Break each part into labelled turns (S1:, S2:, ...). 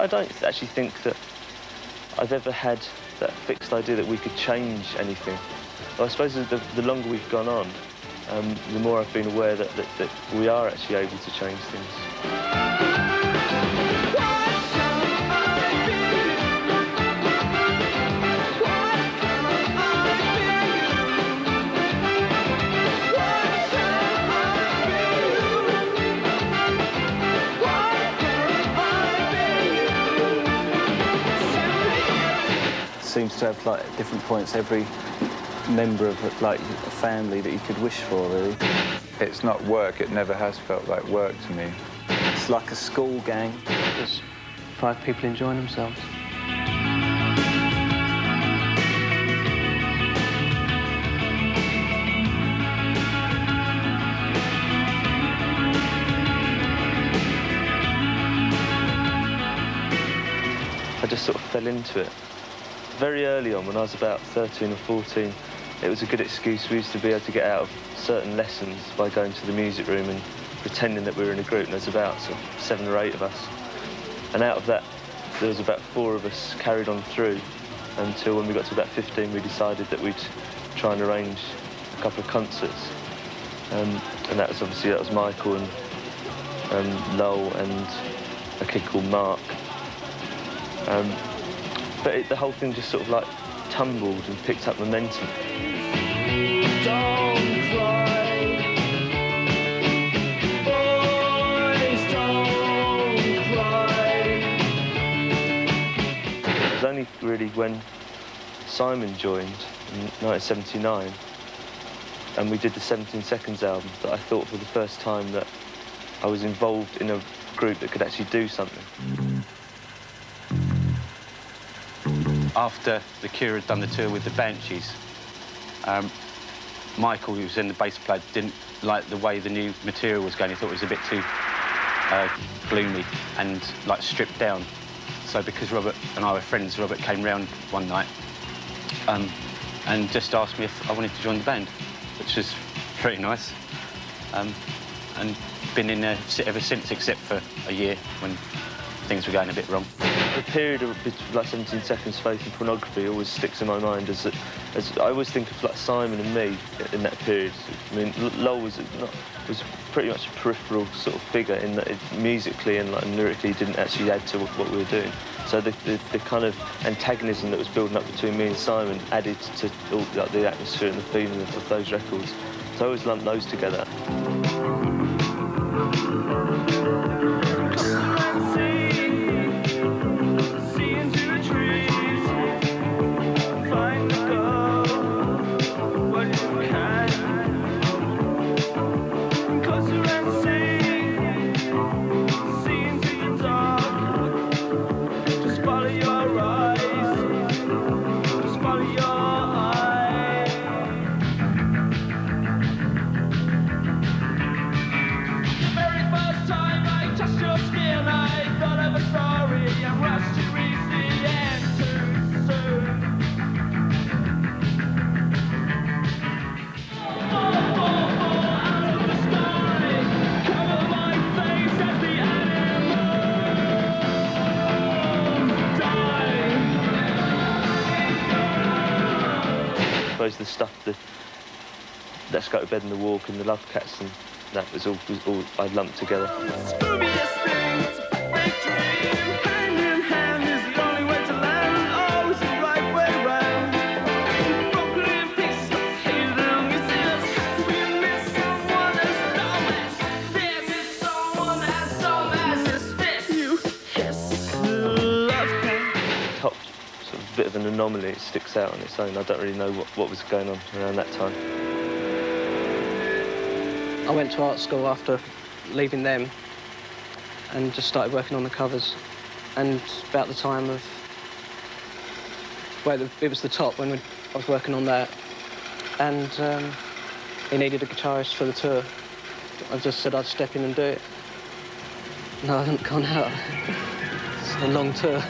S1: I don't actually think that I've ever had that fixed idea that we could change anything. Well, I suppose the longer we've gone on, the more I've been aware that we are actually able to change things.
S2: Seems to have, like, at different points, every member of, like, a family that you could wish for, really.
S3: It's not work. It never has felt like work to me.
S2: It's like a school gang.
S4: There's 5 people enjoying themselves.
S1: I just sort of fell into it. Very early on, when I was about 13 or 14, it was a good excuse. We used to be able to get out of certain lessons by going to the music room and pretending that we were in a group, and there's about sort of 7 or 8 of us. And out of that, there was about 4 of us carried on through until when we got to about 15, we decided that we'd try and arrange a couple of concerts. And that was Michael and Lowell and a kid called Mark. But the whole thing just sort of like tumbled and picked up momentum. Don't cry. Boys, don't cry. It was only really when Simon joined in 1979 and we did the 17 Seconds album that I thought for the first time that I was involved in a group that could actually do something.
S5: After the Cure had done the tour with the Banshees, Michael, who was in the bass player, didn't like the way the new material was going. He thought it was a bit too gloomy and, like, stripped down. So because Robert and I were friends, Robert came round one night and just asked me if I wanted to join the band, which was very nice. And been in there ever since, except for a year when things were going a bit wrong. The period of like 17 Seconds, Faith and Pornography always sticks in my mind as I always think of like Simon and me in that period. I mean, Lowell was pretty much a peripheral sort of figure in that musically and like lyrically didn't actually add to what we were doing. So the kind of antagonism that was building up between me and Simon added to all like the atmosphere and the feeling of those records. So I always lumped those together. The stuff, the Let's Go to Bed and the Walk and the Love Cats, and that was all I lumped together. Bit of an anomaly, it sticks out on its own. I don't really know what was going on around that time.
S4: I went to art school after leaving them and just started working on the covers. And about the time of, well, it was the Top when I was working on that, and he needed a guitarist for the tour. I just said I'd step in and do it. No, I haven't gone out. It's a long tour.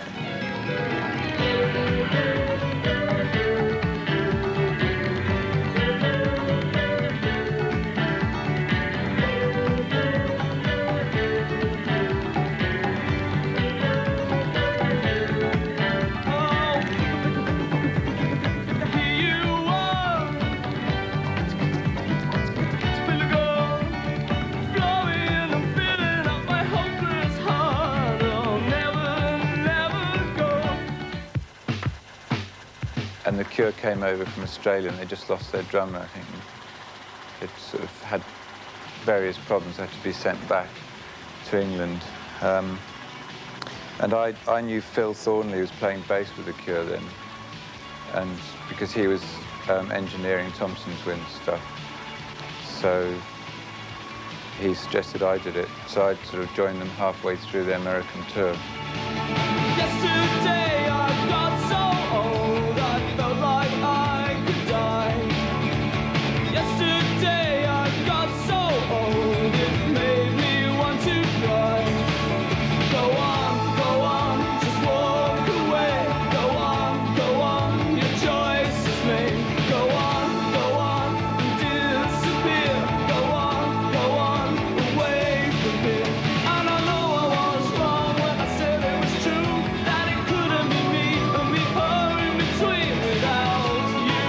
S3: And the Cure came over from Australia and they just lost their drummer, I think. They'd sort of had various problems, had to be sent back to England. And I knew Phil Thornley was playing bass with the Cure then, and because he was engineering Thompson Twins stuff. So he suggested I did it. So I'd sort of joined them halfway through their American tour.
S6: Yesterday I got so old I felt like I could die. Yesterday I got so old it made me want to cry. Go on, just walk away. Go on, your choice is made. Go on, and disappear. Go on, away from here. And I know I was wrong when I said it was true, that it couldn't be me and me her in between without you.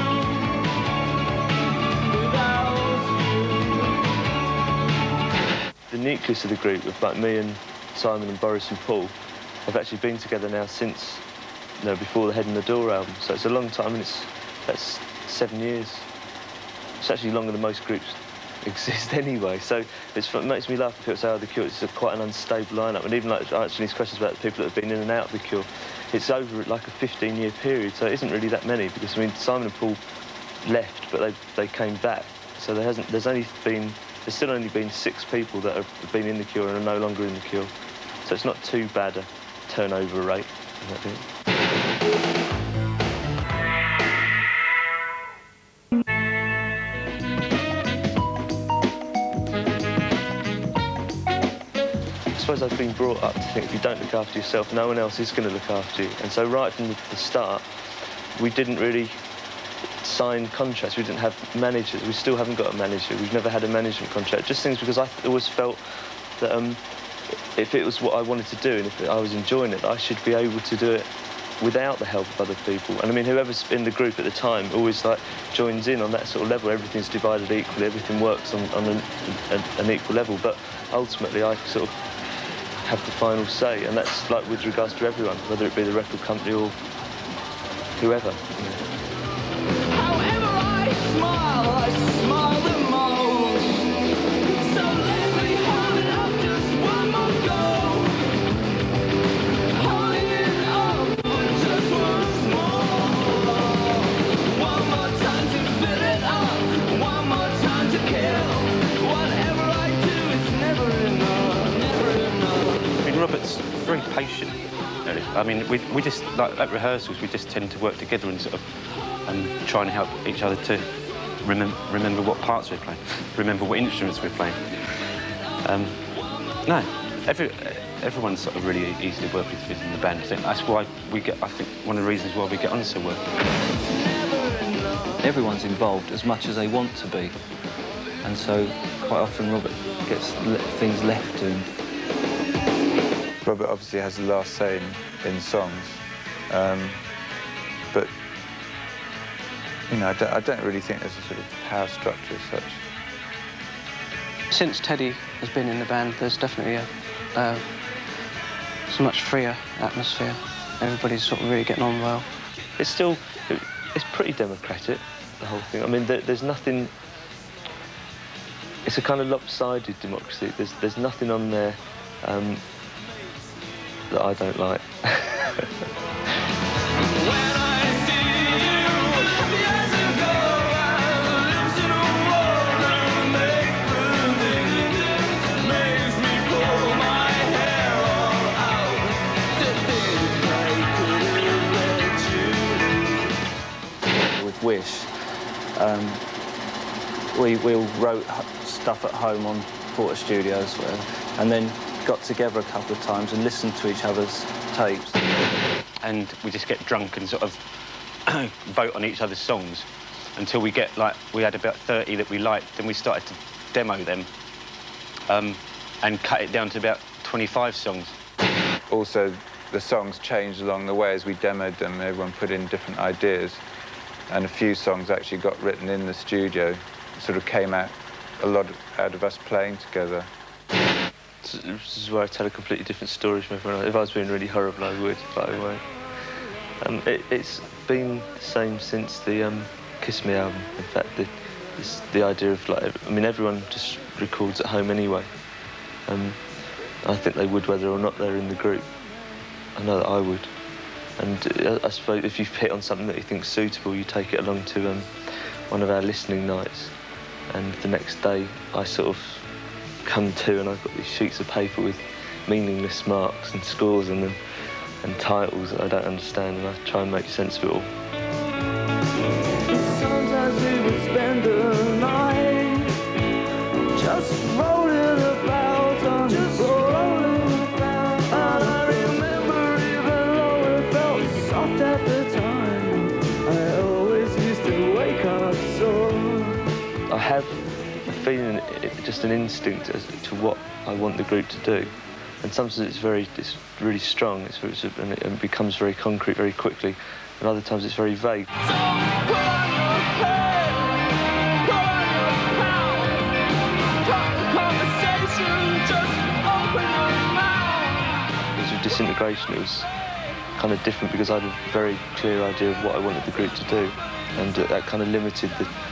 S1: The nucleus of the group, with like me and Simon and Boris and Paul, have actually been together now since, before the Head in the Door album. So it's a long time, and that's 7 years. It's actually longer than most groups exist anyway. So it makes me laugh if people say, oh, the Cure, it's quite an unstable lineup. And even like answering these questions about the people that have been in and out of the Cure, it's over like a 15-year period. So it isn't really that many, because I mean Simon and Paul left, but they came back. So there's still only been 6 people that have been in the Cure and are no longer in the Cure. So it's not too bad a turnover rate. I think. I suppose I've been brought up to think if you don't look after yourself, no one else is going to look after you. And so right from the start, we didn't really sign contracts. We didn't have managers. We still haven't got a manager. We've never had a management contract. Just things because I always felt that if it was what I wanted to do and if I was enjoying it, I should be able to do it without the help of other people. And I mean, whoever's in the group at the time always like joins in on that sort of level. Everything's divided equally. Everything works on an equal level. But ultimately, I sort of have the final say, and that's like with regards to everyone, whether it be the record company or whoever.
S6: However I smile the most. So let me hold it up just one more go. Holding it up just once more. One more time to fill it up. One more time to kill. Whatever I do, it's never enough. Never enough.
S5: I mean, Robert's very patient. I mean, we just, like at rehearsals, we just tend to work together and sort of try and help each other to remember what parts we're playing, remember what instruments we're playing. No, everyone's sort of really easy to work with in the band. I think that's why I think one of the reasons why we get on so well.
S2: Everyone's involved as much as they want to be. And so quite often Robert gets things left to him.
S3: Robert obviously has the last say in songs, but I don't really think there's a sort of power structure as such.
S4: Since Teddy has been in the band, there's definitely a much freer atmosphere. Everybody's sort of really getting on well.
S1: It's pretty democratic, the whole thing. I mean, there's nothing. It's a kind of lopsided democracy. There's nothing on there that I don't like.
S2: With Wish, we all wrote stuff at home on Porter Studios, and then got together a couple of times and listened to each other's tapes.
S5: And we just get drunk and sort of vote on each other's songs until we had about 30 that we liked, and we started to demo them and cut it down to about 25 songs.
S3: Also, the songs changed along the way as we demoed them. Everyone put in different ideas, and a few songs actually got written in the studio. Sort of came out a lot out of us playing together.
S1: This is where I tell a completely different story from everyone else. If I was being really horrible, I would, but I won't. It's been the same since the Kiss Me album. In fact, it's the idea of, like, I mean, everyone just records at home anyway. I think they would whether or not they're in the group. I know that I would. And I suppose if you've hit on something that you think's suitable, you take it along to one of our listening nights. And the next day, I sort of come to, and I've got these sheets of paper with meaningless marks and scores in them and titles that I don't understand, and I try and make sense of it all.
S6: Sometimes we would spend the night just rolling about on the floor. And I remember, even though it felt soft at the time, I always used to wake up sore.
S1: I have a feeling, just an instinct as to what I want the group to do. And sometimes it's really strong, and it becomes very concrete very quickly, and other times it's very vague. Because with Disintegration, it was kind of different because I had a very clear idea of what I wanted the group to do, and that kind of limited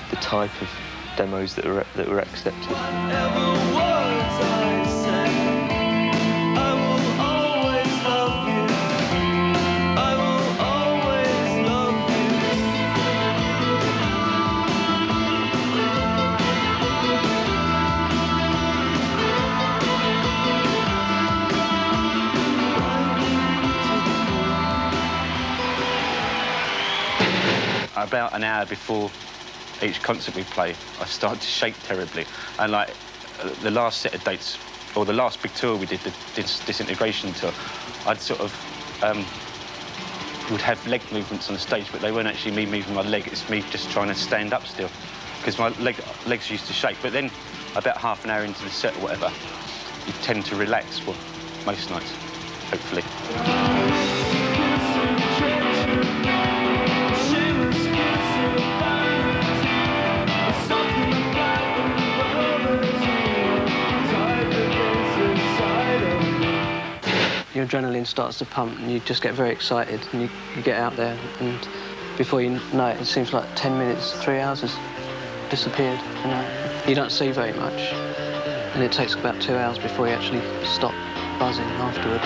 S1: the type of demos that were accepted.
S5: About an hour before each concert we play, I started to shake terribly. And like the last set of dates, or the last big tour we did, the Disintegration tour, I'd sort of would have leg movements on the stage, but they weren't actually me moving my leg, it's me just trying to stand up still, because my legs used to shake. But then about half an hour into the set or whatever, you tend to relax, well, most nights, hopefully.
S4: Your adrenaline starts to pump and you just get very excited, and you get out there, and before you know it, it seems like 10 minutes, 3 hours has disappeared. You don't see very much, and it takes about 2 hours before you actually stop buzzing afterwards.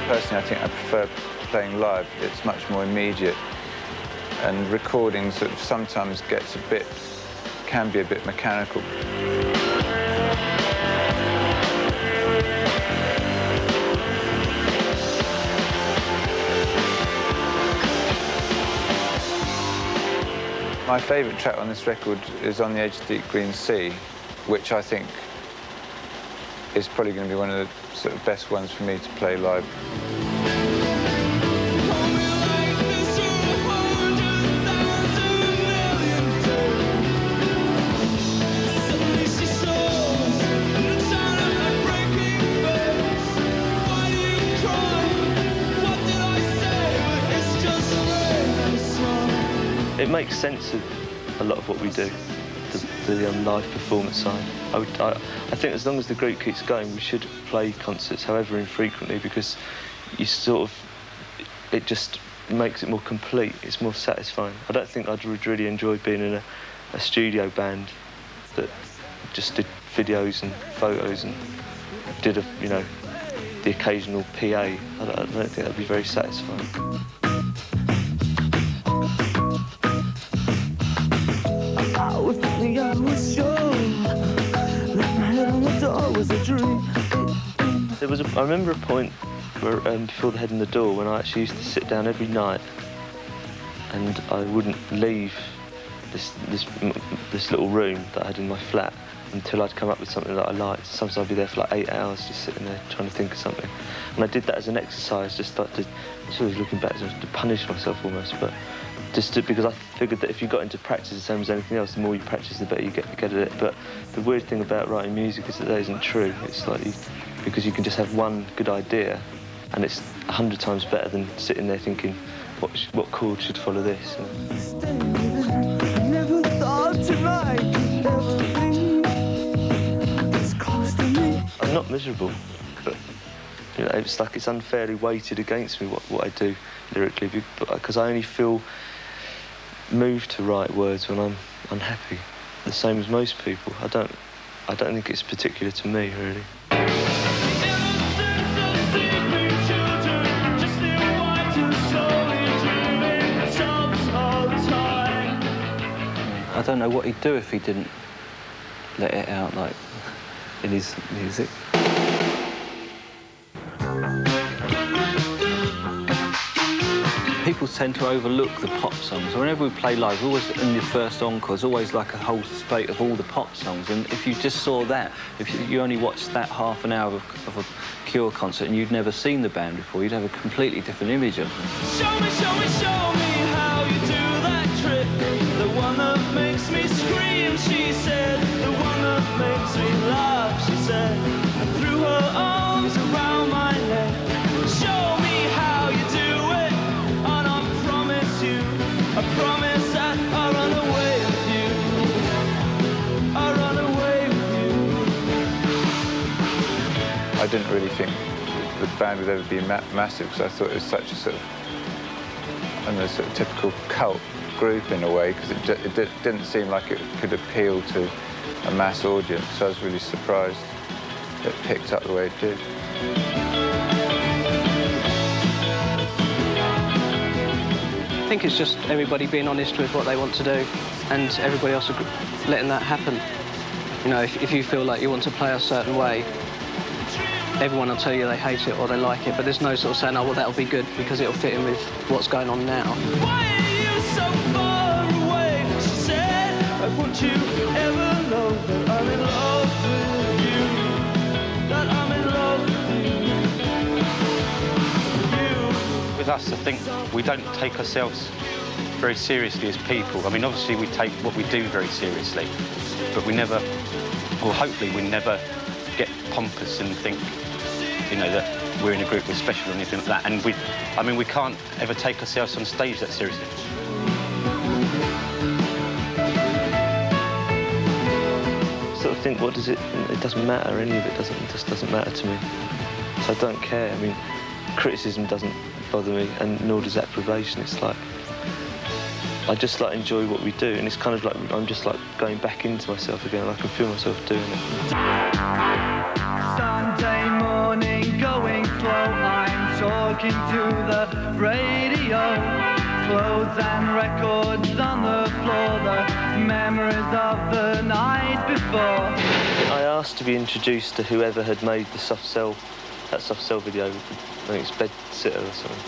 S3: Personally, I think I prefer playing live. It's much more immediate, and recording sort of sometimes can be a bit mechanical. My favourite track on this record is On the Edge of the Deep Green Sea, which I think is probably going to be one of the sort of best ones for me to play live.
S1: It makes sense of a lot of what we do, the live performance side. I think as long as the group keeps going, we should play concerts, however infrequently, because you sort of, it just makes it more complete, it's more satisfying. I don't think I'd really enjoy being in a studio band that just did videos and photos and did the occasional PA. I don't think that'd be very satisfying. I remember a point where, before the Head in the Door, when I actually used to sit down every night and I wouldn't leave this little room that I had in my flat until I'd come up with something that I liked. Sometimes I'd be there for like 8 hours just sitting there trying to think of something. And I did that as an exercise, just started to, sort of looking back, to punish myself almost, but because I figured that if you got into practice the same as anything else, the more you practice, the better you get at it. But the weird thing about writing music is that isn't true. It's like because you can just have one good idea, and it's 100 times better than sitting there thinking, what chord should follow this? I'm not miserable, but you know, it's like it's unfairly weighted against me what I do lyrically, because I only feel moved to write words when I'm unhappy. The same as most people. I don't think it's particular to me, really.
S2: I don't know what he'd do if he didn't let it out, like, in his music. People tend to overlook the pop songs. Whenever we play live, always in the first encore, there's always like a whole spate of all the pop songs. And if you just saw that, if you only watched that half an hour of a Cure concert and you'd never seen the band before, you'd have a completely different image of them.
S6: Show me, show me, show me how you do that trick. The one that makes me scream, she said. The one that makes me laugh, she said. And threw her arms around my neck. Show me how you do it, and I promise you, I promise that I'll run away with you. I'll run away with you.
S3: I didn't really think the band would ever be massive, because I thought it was such a sort of, I don't know, sort of typical cult group in a way, because it didn't seem like it could appeal to a mass audience. So I was really surprised that it picked up the way it did.
S4: I think it's just everybody being honest with what they want to do, and everybody else letting that happen. You know, if you feel like you want to play a certain way, everyone will tell you they hate it or they like it, but there's no sort of saying, oh, well, that'll be good because it'll fit in with what's going on now.
S6: Why are you so far away? She said, won't you ever know that I'm in love with you? That I'm in love with you.
S5: With us, I think we don't take ourselves very seriously as people. I mean, obviously we take what we do very seriously, but we never, or hopefully we never get pompous and think, you know, that we're in a group, we're special or anything like that. And we can't ever take ourselves on stage that seriously.
S1: Sort of think, what does it doesn't matter, any of it just doesn't matter to me. So I don't care. I mean, criticism doesn't bother me, and nor does approbation. It's like, I just like enjoy what we do, and it's kind of like I'm just like going back into myself again, and I can feel myself doing it.
S6: Sunday morning, going slow, I'm talking to the radio. Clothes and records on the floor, the memories of the night before.
S1: I asked to be introduced to whoever had made the Soft Cell video, I think it's Bedsitter or something.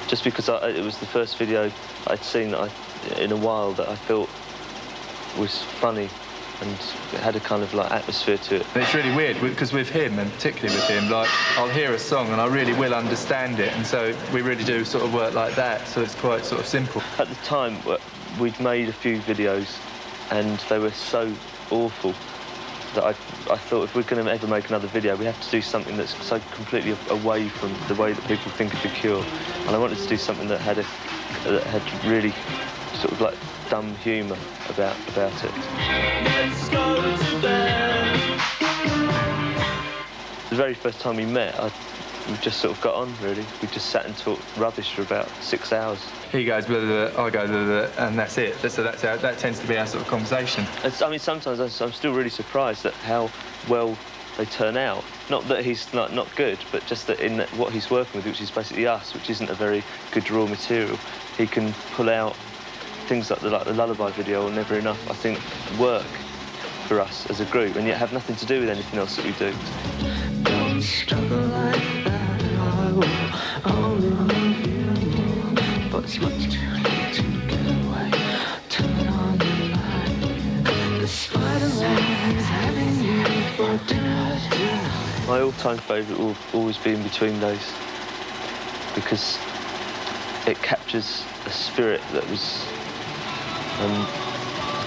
S1: Just because it was the first video I'd seen in a while that I felt was funny, and it had a kind of like atmosphere to it.
S7: It's really weird because with him, and particularly with him, like I'll hear a song and I really will understand it, and so we really do sort of work like that. So it's quite sort of simple.
S1: At the time, we'd made a few videos, and they were so awful that I thought if we're going to ever make another video, we have to do something that's so completely away from the way that people think of The Cure. And I wanted to do something that had really sort of like dumb humour about it.
S6: Let's go to bed.
S1: The very first time we met, we just sort of got on, really. We just sat and talked rubbish for about 6 hours.
S7: He goes blah, blah, blah, I go blah, blah, and that's it. So that tends to be our sort of conversation.
S1: I mean, sometimes I'm still really surprised at how well they turn out. Not that he's not good, but just that in what he's working with, which is basically us, which isn't a very good raw material, he can pull out things like the Lullaby video or Never Enough, I think, work for us as a group, and yet have nothing to do with anything else that we do.
S6: Don't struggle like that, I will only love you more. But it's much too late to get away. Turn on the light. The Spider-Man is having you for dinner tonight.
S1: My all-time favourite will always be In Between Days, because it captures a spirit that was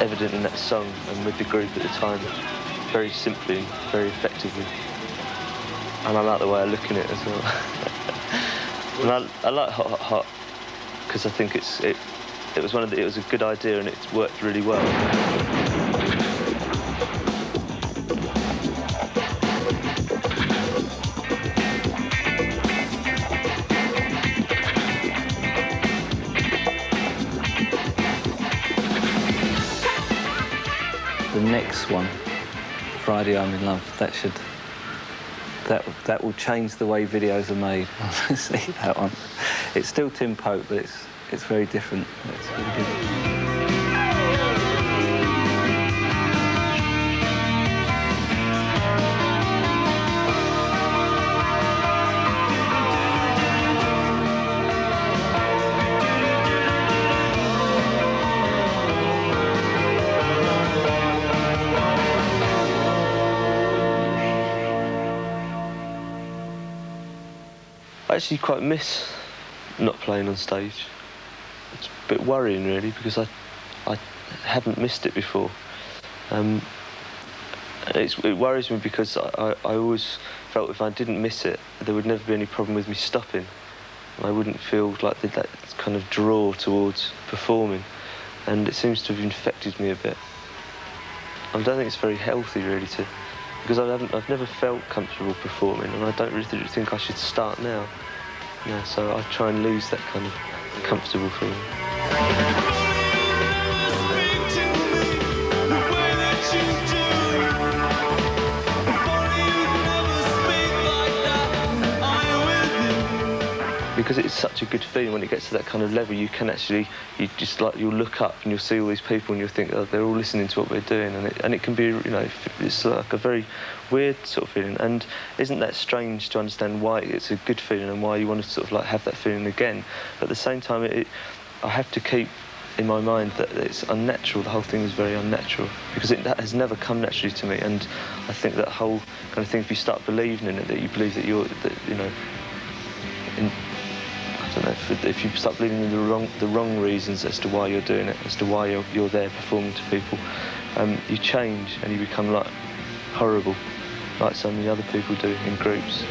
S1: evident in that song and with the group at the time, very simply, very effectively. And I like the way I look in it as well. And I like Hot Hot Hot because I think it was a good idea and it's worked really well.
S2: next one, Friday I'm in Love, that will change the way videos are made. See that one? It's still Tim Pope, but it's very different. It's really good.
S1: I actually quite miss not playing on stage. It's a bit worrying, really, because I haven't missed it before. It worries me because I always felt if I didn't miss it, there would never be any problem with me stopping. I wouldn't feel like that kind of draw towards performing, and it seems to have infected me a bit. I don't think it's very healthy, really, because I've never felt comfortable performing, and I don't really think I should start now. Yeah, so I try and lose that kind of comfortable feeling. Because it's such a good feeling when it gets to that kind of level, you'll look up and you'll see all these people and you'll think, oh, they're all listening to what we're doing, and it can be, it's like a very weird sort of feeling. And isn't that strange to understand why it's a good feeling and why you want to sort of like have that feeling again? But at the same time, I have to keep in my mind that it's unnatural. The whole thing is very unnatural because that has never come naturally to me. And I think that whole kind of thing, if you start believing in it, that you believe that I don't know, if you start believing in the wrong reasons as to why you're doing it, as to why you're there performing to people, you change and you become like horrible, like so many other people do in groups.